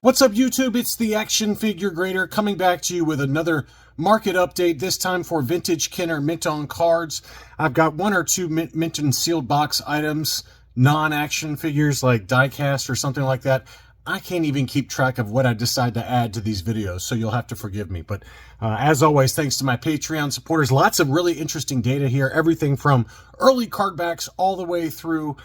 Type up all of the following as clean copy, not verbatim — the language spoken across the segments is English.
What's up, YouTube? It's the Action Figure Grader coming back to you with another market update, this time for vintage Kenner mint on cards. I've got one or two mint and sealed box items, non-action figures like diecast or something like that. I can't even keep track of what I decide to add to these videos, so you'll have to forgive me. But as always, thanks to my Patreon supporters, lots of really interesting data here. Everything from early card backs all the way through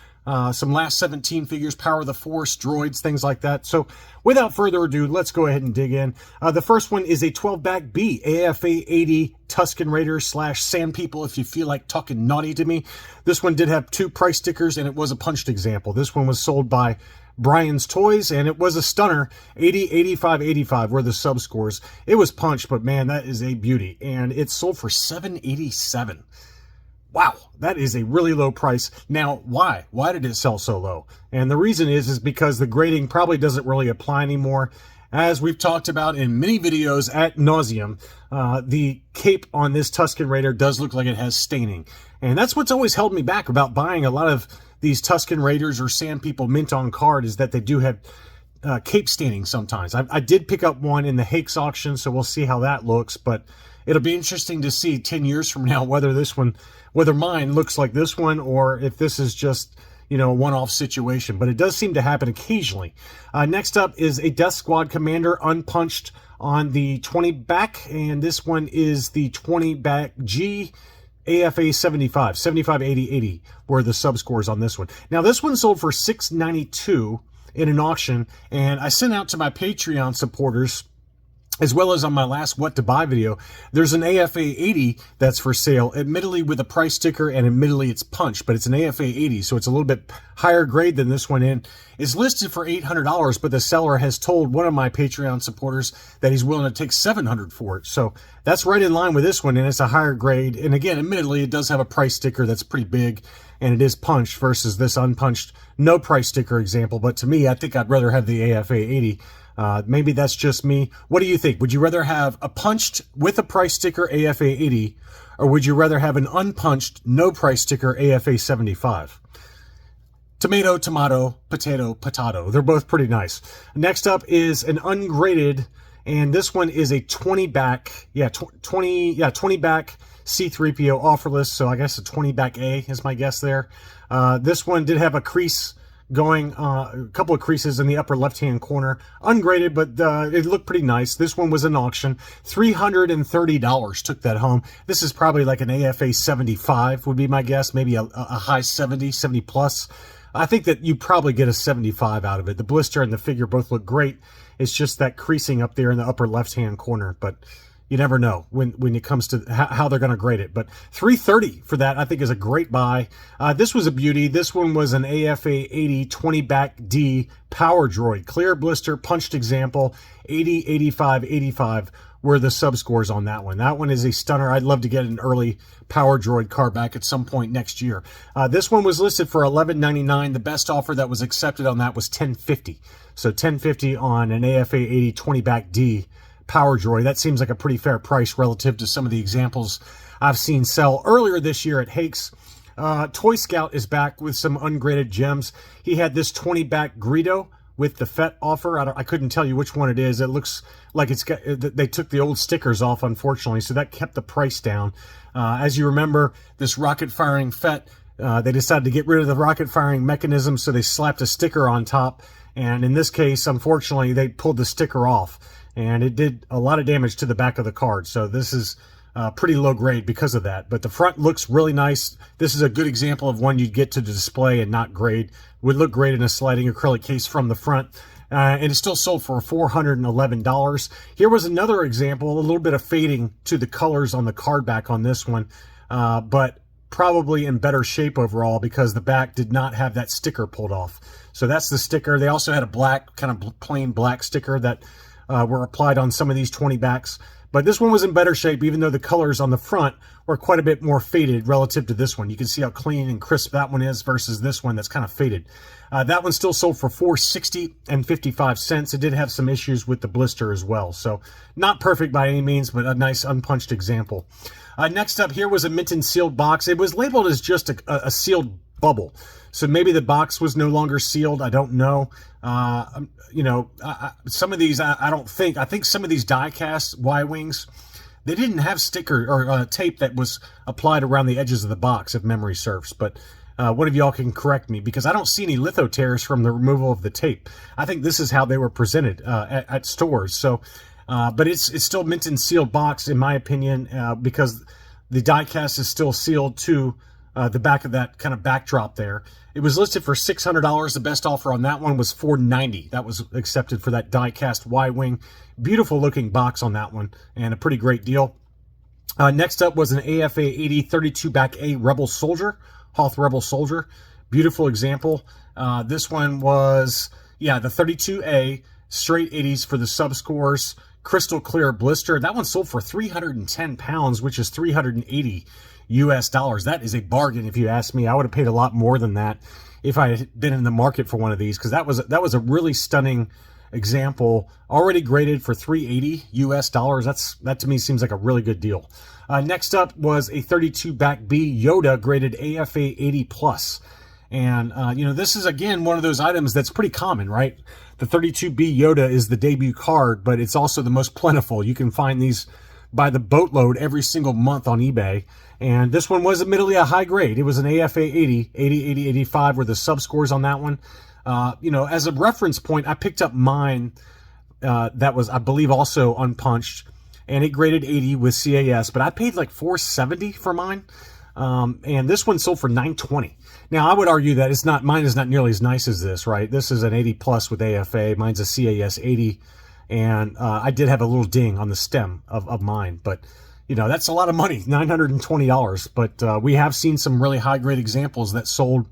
some last 17 figures, Power of the Force, droids, things like that. So without further ado, let's go ahead and dig in. The first one is a 12-back B, AFA 80 Tusken Raider / Sand People, if you feel like talking naughty to me. This one did have 2 price stickers, and it was a punched example. This one was sold by Brian's Toys, and it was a stunner. 80, 85, 85 were the sub scores. It was punched, but man, that is a beauty. And it sold for $787. Wow, that is a really low price. Now, why? Why did it sell so low? And the reason is because the grading probably doesn't really apply anymore. As we've talked about in many videos ad nauseum, the cape on this Tusken Raider does look like it has staining. And that's what's always held me back about buying a lot of these Tusken Raiders or Sand People mint on card, is that they do have cape staining sometimes. I did pick up one in the Hakes auction, so we'll see how that looks. But it'll be interesting to see 10 years from now whether mine looks like this one or if this is just, you know, a one-off situation. But it does seem to happen occasionally. Next up is a Death Squad Commander unpunched on the 20 back, and this one is the 20 back G. AFA 75, 75, 80, 80 were the sub scores on this one. Now, this one sold for $692 in an auction, and I sent out to my Patreon supporters, as well as on my last What to Buy video, there's an AFA 80 that's for sale, admittedly with a price sticker, and admittedly it's punched, but it's an AFA 80, so it's a little bit higher grade than this one, and it's listed for $800, but the seller has told one of my Patreon supporters that he's willing to take $700 for it. So that's right in line with this one, and it's a higher grade. And again, admittedly, it does have a price sticker that's pretty big, and it is punched versus this unpunched, no price sticker example. But to me, I think I'd rather have the AFA 80. Maybe that's just me. What do you think? Would you rather have a punched with a price sticker AFA 80, or would you rather have an unpunched, no price sticker AFA 75? Tomato, tomato, potato, potato. They're both pretty nice. Next up is an ungraded, and this one is a 20 back, 20 back C-3PO offerless, so I guess a 20 back A is my guess there. This one did have a crease going, a couple of creases in the upper left-hand corner. Ungraded, but it looked pretty nice. This one was an auction. $330 took that home. This is probably like an AFA 75 would be my guess, maybe a high 70 plus. I think that you probably get a 75 out of it. The blister and the figure both look great. It's just that creasing up there in the upper left-hand corner, but you never know when it comes to how they're going to grade it. But $330 for that, I think, is a great buy. This was a beauty. This one was an AFA 80 20 back D Power Droid. Clear blister, punched example, 80, 85, 85 were the sub scores on that one. That one is a stunner. I'd love to get an early Power Droid card back at some point next year. This one was listed for $11.99. The best offer that was accepted on that was $10.50. So $10.50 on an AFA 80 20 back D Power Droid. That seems like a pretty fair price relative to some of the examples I've seen sell earlier this year at Hakes. Toy Scout is back with some ungraded gems. He had this 20 back Greedo with the FET offer. I couldn't tell you which one it is. It looks like they took the old stickers off, unfortunately, so that kept the price down. As you remember, this rocket firing FET, they decided to get rid of the rocket firing mechanism, so they slapped a sticker on top. And in this case, unfortunately, they pulled the sticker off, and it did a lot of damage to the back of the card. So this is pretty low grade because of that. But the front looks really nice. This is a good example of one you'd get to display and not grade. Would look great in a sliding acrylic case from the front. And it's still sold for $411. Here was another example, a little bit of fading to the colors on the card back on this one, but probably in better shape overall because the back did not have that sticker pulled off. So that's the sticker. They also had a black, kind of plain black sticker that were applied on some of these 20 backs. But this one was in better shape, even though the colors on the front were quite a bit more faded relative to this one. You can see how clean and crisp that one is versus this one that's kind of faded. That one still sold for $4.60 and 55 cents. It did have some issues with the blister as well. So not perfect by any means, but a nice unpunched example. Next up here was a mint and sealed box. It was labeled as just a sealed bubble. So maybe the box was no longer sealed. I don't know. You know, some of these, I think some of these die-cast Y-Wings, they didn't have sticker or tape that was applied around the edges of the box, if memory serves. But one of y'all can correct me, because I don't see any litho tears from the removal of the tape. I think this is how they were presented at stores. So, but it's still mint and sealed box, in my opinion, because the die-cast is still sealed to the back of that kind of backdrop there. It was listed for $600. The best offer on that one was $490. That was accepted for that die-cast Y-Wing. Beautiful looking box on that one, and a pretty great deal. Next up was an AFA 80 32 back A Rebel Soldier, Hoth Rebel Soldier. Beautiful example. This one was, yeah, the 32A, straight 80s for the subscores, crystal clear blister. That one sold for 310 pounds, which is 380 US dollars. That is a bargain, if you ask me. I would have paid a lot more than that if I had been in the market for one of these, because that was a really stunning example, already graded for 380 US dollars. That to me seems like a really good deal. Next up was a 32 back B Yoda graded AFA 80 plus. And, you know, this is, again, one of those items that's pretty common, right? The 32B Yoda is the debut card, but it's also the most plentiful. You can find these by the boatload every single month on eBay. And this one was admittedly a high grade. It was an AFA 80, 80, 80, 85 were the subscores on that one. You know, as a reference point, I picked up mine that was, I believe, also unpunched, and it graded 80 with CAS, but I paid like $470 for mine. And this one sold for $920. Now, I would argue that mine is not nearly as nice as this, right? This is an 80 plus with AFA. Mine's a CAS 80. And I did have a little ding on the stem of mine. But, you know, that's a lot of money, $920. But we have seen some really high-grade examples that sold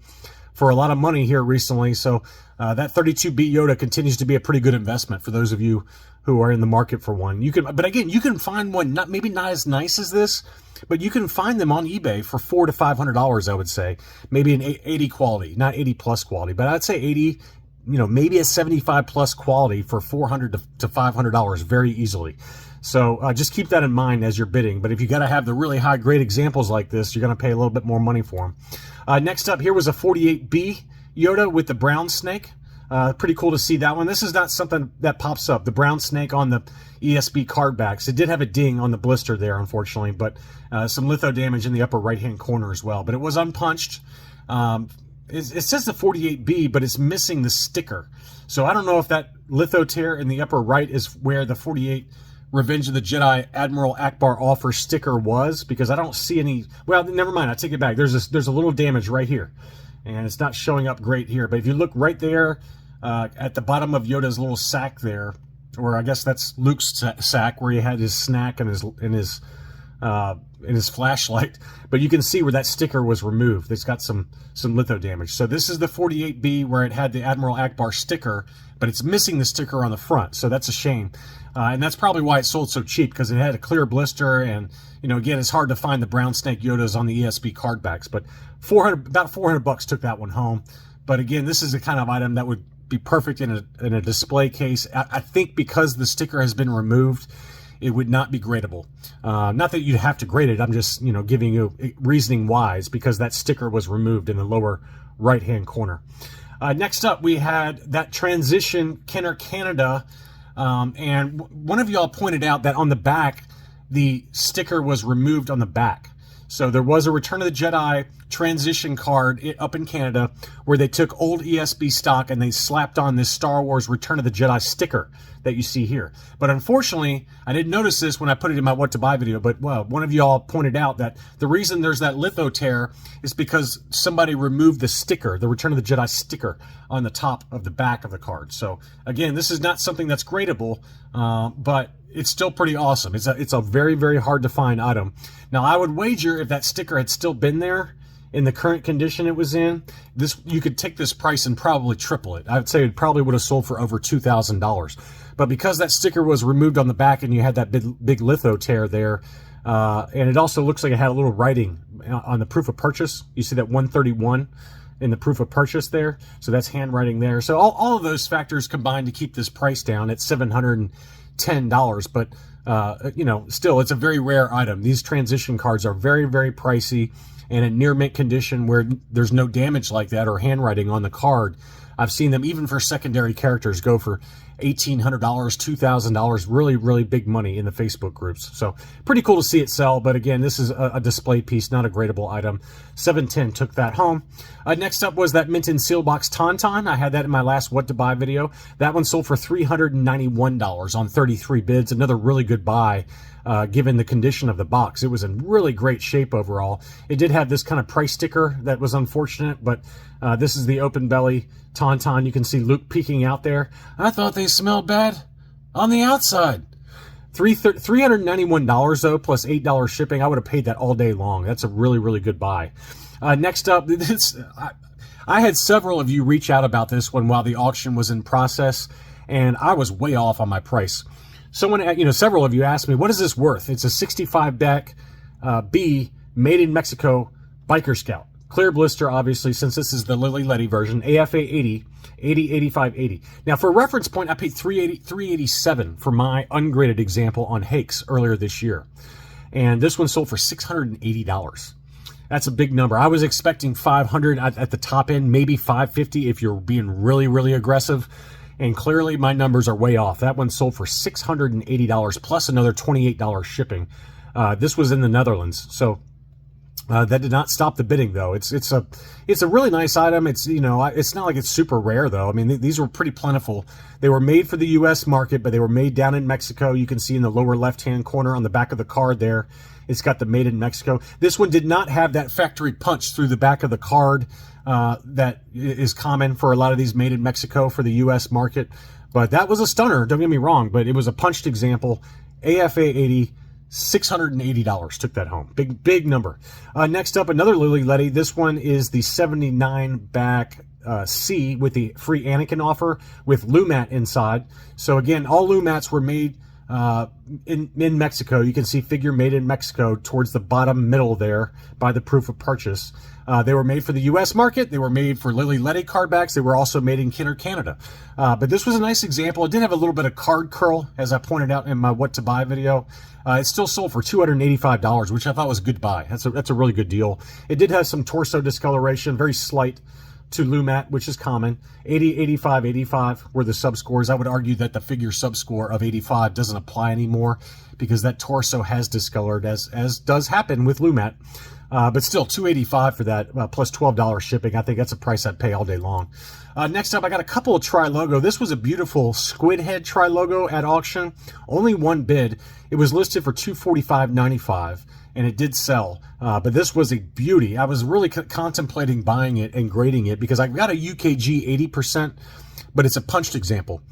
for a lot of money here recently. So that 32B Yoda continues to be a pretty good investment for those of you who are in the market for one. But again, you can find one, maybe not as nice as this, but you can find them on eBay for $400 to $500, I would say. Maybe an 80 quality, not 80 plus quality, but I'd say 80, you know, maybe a 75 plus quality for $400 to $500 very easily. So just keep that in mind as you're bidding. But if you got to have the really high grade examples like this, you're going to pay a little bit more money for them. Next up here was a 48B Yoda with the brown snake. Pretty cool to see that one. This is not something that pops up. The brown snake on the ESB card backs. It did have a ding on the blister there, unfortunately, but some litho damage in the upper right-hand corner as well. But it was unpunched. It says the 48B, but it's missing the sticker. So I don't know if that litho tear in the upper right is where the 48 Revenge of the Jedi Admiral Akbar offer sticker was, because I don't see any. Well, never mind. I take it back. There's a little damage right here, and it's not showing up great here. But if you look right there at the bottom of Yoda's little sack there, or I guess that's Luke's sack where he had his snack and his flashlight, but you can see where that sticker was removed. It's got some litho damage. So this is the 48B where it had the Admiral Akbar sticker, but it's missing the sticker on the front. So that's a shame. And that's probably why it sold so cheap, because it had a clear blister, and, you know, again, it's hard to find the brown snake Yodas on the ESB card backs, but about $400 took that one home. But again, this is the kind of item that would be perfect in a display case. I think because the sticker has been removed, it would not be gradable. Not that you'd have to grade it. I'm just, you know, giving you reasoning wise, because that sticker was removed in the lower right-hand corner. Next up, we had that Transition Kenner Canada. And one of y'all pointed out that on the back, the sticker was removed on the back. So there was a Return of the Jedi transition card up in Canada where they took old ESB stock and they slapped on this Star Wars Return of the Jedi sticker that you see here. But unfortunately, I didn't notice this when I put it in my What to Buy video, but well, one of y'all pointed out that the reason there's that litho tear is because somebody removed the sticker, the Return of the Jedi sticker, on the top of the back of the card. So again, this is not something that's gradable, but it's still pretty awesome. It's a very, very hard to find item. Now, I would wager if that sticker had still been there in the current condition it was in, you could take this price and probably triple it. I would say it probably would have sold for over $2,000. But because that sticker was removed on the back and you had that big litho tear there, and it also looks like it had a little writing on the proof of purchase. You see that 131 in the proof of purchase there. So that's handwriting there. So all of those factors combined to keep this price down at $710. But, you know, still, it's a very rare item. These transition cards are very, very pricey. and in near mint condition where there's no damage like that or handwriting on the card. I've seen them, even for secondary characters, go for $1,800, $2,000, really, really big money in the Facebook groups. So pretty cool to see it sell. But again, this is a display piece, not a gradable item. 710 took that home. Next up was that Mint and Seal Box Tauntaun. I had that in my last What to Buy video. That one sold for $391 on 33 bids. Another really good buy. Given the condition of the box. It was in really great shape overall. It did have this kind of price sticker that was unfortunate, but this is the open belly Tauntaun. You can see Luke peeking out there. I thought they smelled bad on the outside. $391 though, plus $8 shipping. I would have paid that all day long. That's a really, really good buy. Next up, I had several of you reach out about this one while the auction was in process, and I was way off on my price. Several of you asked me, what is this worth? It's a 65 deck B made in Mexico Biker Scout. Clear blister, obviously, since this is the Lily Letty version. AFA 80, 85, 80. Now, for a reference point, I paid $387 for my ungraded example on Hakes earlier this year. And this one sold for $680. That's a big number. I was expecting $500 at the top end, maybe $550 if you're being really, really aggressive. And clearly my numbers are way off. That one sold for $680 plus another $28 shipping. This was in the Netherlands. So that did not stop the bidding though. It's a really nice item. It's not like it's super rare though. I mean, these were pretty plentiful. They were made for the US market, but they were made down in Mexico. You can see in the lower left-hand corner on the back of the card there, it's got the made in Mexico. This one did not have that factory punch through the back of the card. That is common for a lot of these made in Mexico for the U.S. market. But that was a stunner, don't get me wrong, but it was a punched example. AFA 80, $680 took that home. Big number. Next up, another Lily Letty. This one is the 79 back C with the free Anakin offer with Lumat inside. So again, all Lumats were made in Mexico. You can see figure made in Mexico towards the bottom middle there by the proof of purchase. They were made for the U.S. market. They were made for Lily Letty card backs. They were also made in Kenner, Canada. But this was a nice example. It did have a little bit of card curl, as I pointed out in my What to Buy video. It still sold for $285, which I thought was a good buy. That's a really good deal. It did have some torso discoloration, very slight to Lumat, which is common. 80, 85, 85 were the sub-scores. I would argue that the figure sub-score of 85 doesn't apply anymore because that torso has discolored, as does happen with Lumat. But still, $285 for that, plus $12 shipping. I think that's a price I'd pay all day long. Next up, I got a couple of Tri-Logo. This was a beautiful squid head Tri-Logo at auction. Only one bid. It was listed for $245.95, and it did sell. But this was a beauty. I was really contemplating buying it and grading it because I got a UKG 80%, but it's a punched example.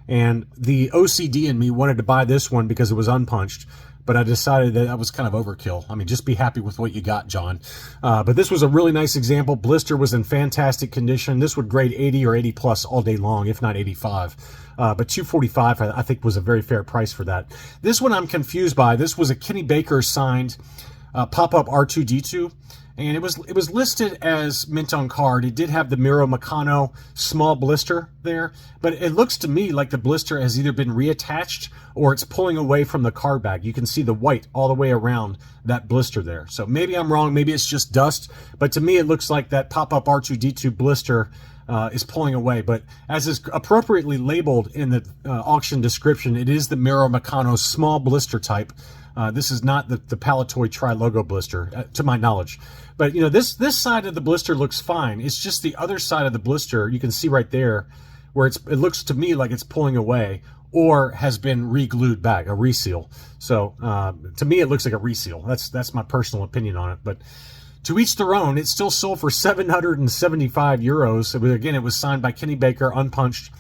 And the OCD in me wanted to buy this one because it was unpunched. But I decided that was kind of overkill. I mean, just be happy with what you got, John. But this was a really nice example. Blister was in fantastic condition. This would grade 80 or 80 plus all day long, if not 85. But $245, I think, was a very fair price for that. This one I'm confused by. This was a Kenny Baker signed pop-up R2-D2. And it was listed as mint on card. It did have the Miro Meccano small blister there, but it looks to me like the blister has either been reattached or it's pulling away from the card bag. You can see the white all the way around that blister there. So maybe I'm wrong, maybe it's just dust, but to me it looks like that pop-up R2-D2 blister is pulling away. But as is appropriately labeled in the auction description, it is the Miro Meccano small blister type. This is not the Palitoy Tri-Logo blister, to my knowledge. But, you know, this side of the blister looks fine. It's just the other side of the blister, you can see right there, where it looks to me like it's pulling away or has been re-glued back, a reseal. So, to me, it looks like a reseal. That's my personal opinion on it. But to each their own. It still sold for 775 euros. It was signed by Kenny Baker, unpunched.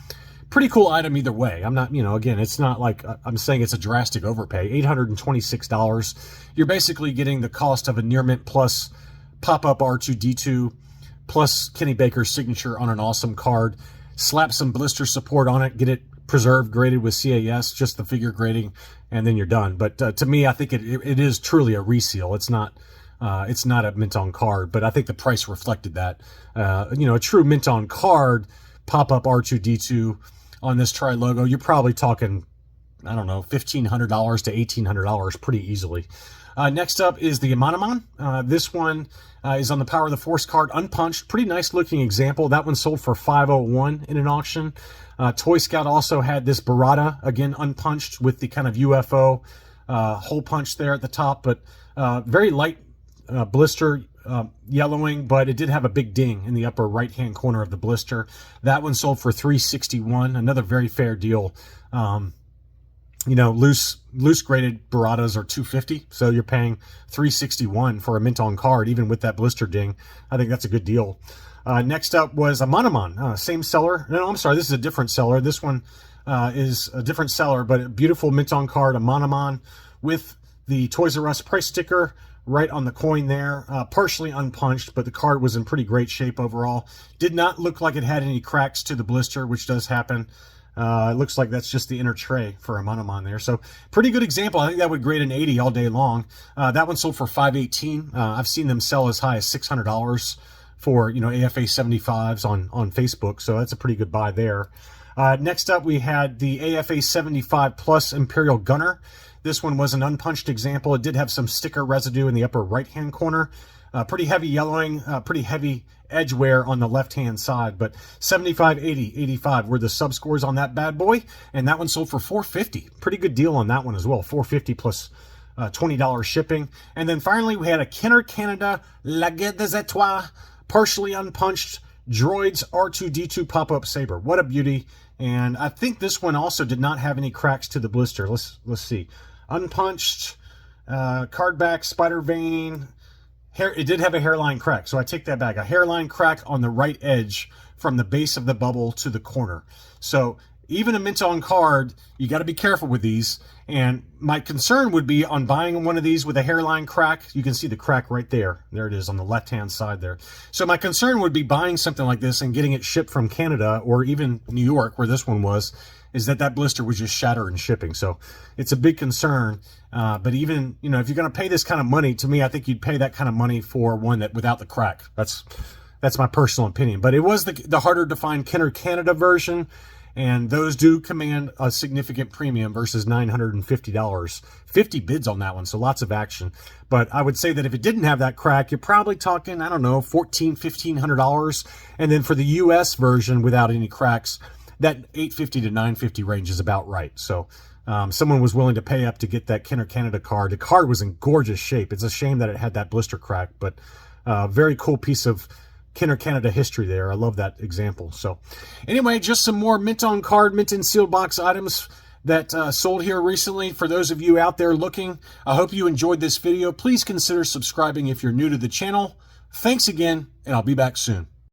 Pretty cool item either way. I'm not, again, it's not like I'm saying it's a drastic overpay. $826. You're basically getting the cost of a near mint plus pop-up R2-D2 plus Kenny Baker's signature on an awesome card. Slap some blister support on it, get it preserved, graded with CAS, just the figure grading, and then you're done. But to me, I think it is truly a reseal. It's not a mint on card, but I think the price reflected that. A true mint on card pop-up R2-D2 on this Tri-Logo, you're probably talking, I don't know, $1,500 to $1,800 pretty easily. Next up is the Amanaman. This one is on the Power of the Force card, unpunched. Pretty nice looking example. That one sold for $501 in an auction. Toy Scout also had this Barada, again unpunched with the kind of UFO hole punch there at the top, but very light blister yellowing, but it did have a big ding in the upper right hand corner of the blister. That one sold for $361, another very fair deal. You know, loose graded Baradas are $250, so you're paying $361 for a mint on card, even with that blister ding. I think that's a good deal. Next up was a Amanaman, same seller. No, I'm sorry, this is a different seller. This one is a different seller, but a beautiful mint on card, a Amanaman with the Toys R Us price sticker right on the coin there, partially unpunched, but the card was in pretty great shape overall. Did not look like it had any cracks to the blister, which does happen. It looks like that's just the inner tray for a Amanaman there. So pretty good example. I think that would grade an 80 all day long. That one sold for $518. I've seen them sell as high as $600 for, you know, AFA 75s on Facebook. So that's a pretty good buy there. Next up, we had the AFA 75 Plus Imperial Gunner. This one was an unpunched example. It did have some sticker residue in the upper right-hand corner. Pretty heavy yellowing, pretty heavy edge wear on the left-hand side, but 75, 80, 85 were the sub-scores on that bad boy, and that one sold for $450. Pretty good deal on that one as well, $450 plus $20 shipping. And then finally, we had a Kenner Canada La Guerre des Etoiles, partially unpunched Droids R2-D2 pop-up saber. What a beauty. And I think this one also did not have any cracks to the blister. Let's see. Unpunched, card back, spider vein. It did have a hairline crack, so I take that back. A hairline crack on the right edge from the base of the bubble to the corner. So even a mint on card, you got to be careful with these. And my concern would be on buying one of these with a hairline crack. You can see the crack right there. There it is on the left-hand side there. So my concern would be buying something like this and getting it shipped from Canada or even New York, where this one was, is that blister would just shatter in shipping. So it's a big concern. But even, you know, if you're going to pay this kind of money, to me, I think you'd pay that kind of money for one that without the crack. That's my personal opinion. But it was the harder to find Kenner Canada version. And those do command a significant premium versus $950. 50 bids on that one, so lots of action. But I would say that if it didn't have that crack, you're probably talking, I don't know, $1,400, $1,500. And then for the US version without any cracks, that $850 to $950 range is about right. So someone was willing to pay up to get that Kenner Canada card. The card was in gorgeous shape. It's a shame that it had that blister crack, but very cool piece of Kenner Canada history there. I love that example. So anyway, just some more mint on card, mint in sealed box items that sold here recently. For those of you out there looking, I hope you enjoyed this video. Please consider subscribing if you're new to the channel. Thanks again, and I'll be back soon.